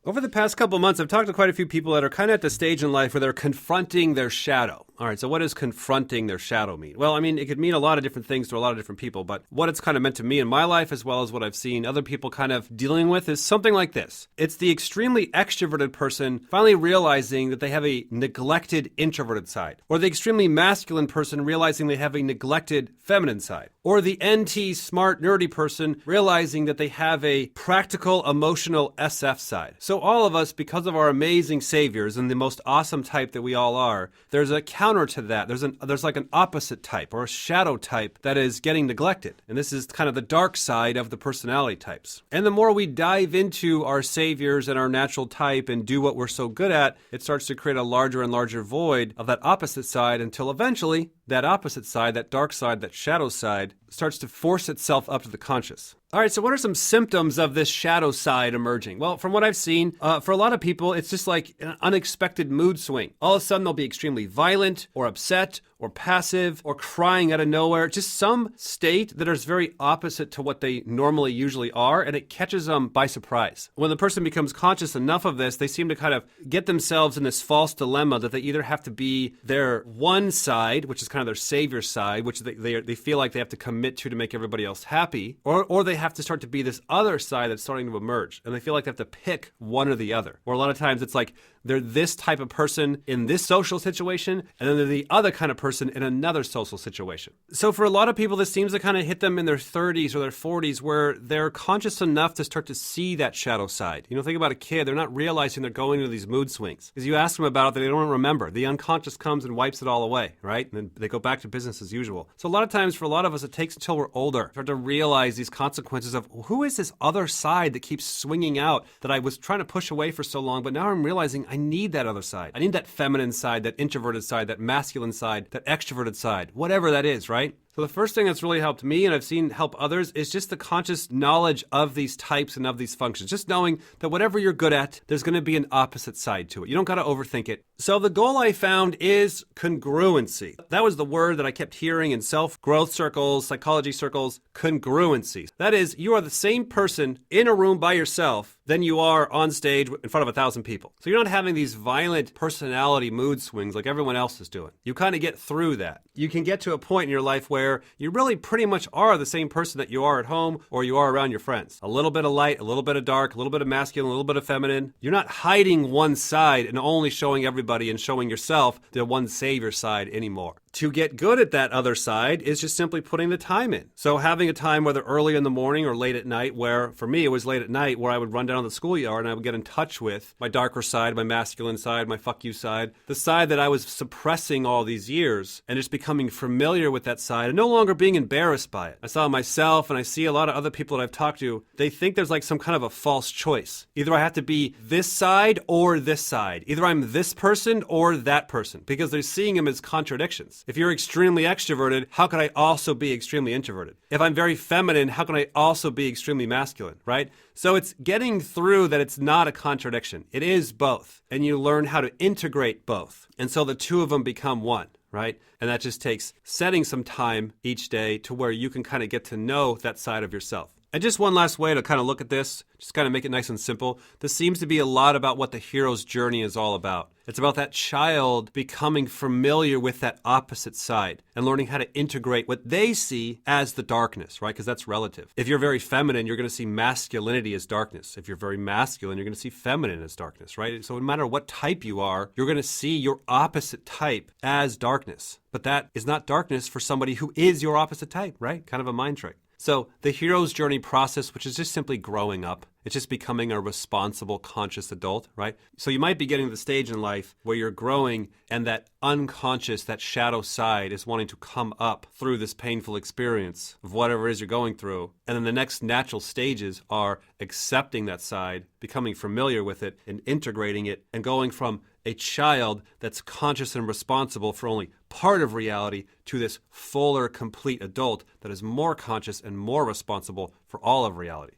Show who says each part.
Speaker 1: Over the past couple months, I've talked to quite a few people that are kind of at the stage in life where they're confronting their shadow. All right, so what does confronting their shadow mean? Well, I mean, it could mean a lot of different things to a lot of different people, but what it's kind of meant to me in my life, as well as what I've seen other people kind of dealing with, is something like this. It's the extremely extroverted person finally realizing that they have a neglected introverted side, or the extremely masculine person realizing they have a neglected feminine side, or the NT smart nerdy person realizing that they have a practical emotional SF side. So all of us, because of our amazing saviors and the most awesome type that we all are, there's a counter to that. There's like an opposite type or a shadow type that is getting neglected. And this is kind of the dark side of the personality types. And the more we dive into our saviors and our natural type and do what we're so good at, it starts to create a larger and larger void of that opposite side until eventually that opposite side, that dark side, that shadow side, starts to force itself up to the conscious. All right, so what are some symptoms of this shadow side emerging? Well, from what I've seen, for a lot of people, it's just like an unexpected mood swing. All of a sudden, they'll be extremely violent or upset or passive or crying out of nowhere. Just some state that is very opposite to what they normally usually are, and it catches them by surprise. When the person becomes conscious enough of this, they seem to kind of get themselves in this false dilemma that they either have to be their one side, which is kind of their savior side, which they feel like they have to commit to make everybody else happy, or they have to start to be this other side that's starting to emerge, and they feel like they have to pick one or the other. Or a lot of times it's like they're this type of person in this social situation, and then they're the other kind of person in another social situation. So for a lot of people, this seems to kind of hit them in their 30s or their 40s, where they're conscious enough to start to see that shadow side. You know, think about a kid. They're not realizing they're going into these mood swings. Because you ask them about it, they don't remember. The unconscious comes and wipes it all away, right? And then they go back to business as usual. So a lot of times, for a lot of us, it takes until we're older, start to realize these consequences of who is this other side that keeps swinging out that I was trying to push away for so long, but now I'm realizing I need that other side. I need that feminine side, that introverted side, that masculine side, that extroverted side, whatever that is, right? So the first thing that's really helped me, and I've seen help others, is just the conscious knowledge of these types and of these functions. Just knowing that whatever you're good at, there's going to be an opposite side to it. You don't got to overthink it. So the goal I found is congruency. That was the word that I kept hearing in self-growth circles, psychology circles, congruency. That is, you are the same person in a room by yourself than you are on stage in front of 1,000 people. So you're not having these violent personality mood swings like everyone else is doing. You kind of get through that. You can get to a point in your life where you really pretty much are the same person that you are at home or you are around your friends. A little bit of light, a little bit of dark, a little bit of masculine, a little bit of feminine. You're not hiding one side and only showing everybody and showing yourself the one savior side anymore. To get good at that other side is just simply putting the time in. So having a time, whether early in the morning or late at night, where for me it was late at night, where I would run down to the schoolyard and I would get in touch with my darker side, my masculine side, my fuck you side, the side that I was suppressing all these years, and just becoming familiar with that side and no longer being embarrassed by it. I saw myself, and I see a lot of other people that I've talked to, they think there's like some kind of a false choice. Either I have to be this side or this side. Either I'm this person or that person, because they're seeing them as contradictions. If you're extremely extroverted, how can I also be extremely introverted? If I'm very feminine, how can I also be extremely masculine, right? So it's getting through that it's not a contradiction. It is both. And you learn how to integrate both. And so the two of them become one, right? And that just takes setting some time each day to where you can kind of get to know that side of yourself. And just one last way to kind of look at this, just kind of make it nice and simple. This seems to be a lot about what the hero's journey is all about. It's about that child becoming familiar with that opposite side and learning how to integrate what they see as the darkness, right? Because that's relative. If you're very feminine, you're going to see masculinity as darkness. If you're very masculine, you're going to see feminine as darkness, right? So no matter what type you are, you're going to see your opposite type as darkness. But that is not darkness for somebody who is your opposite type, right? Kind of a mind trick. So the hero's journey process, which is just simply growing up, it's just becoming a responsible, conscious adult, right? So you might be getting to the stage in life where you're growing and that unconscious, that shadow side is wanting to come up through this painful experience of whatever it is you're going through. And then the next natural stages are accepting that side, becoming familiar with it and integrating it and going from a child that's conscious and responsible for only part of reality to this fuller, complete adult that is more conscious and more responsible for all of reality.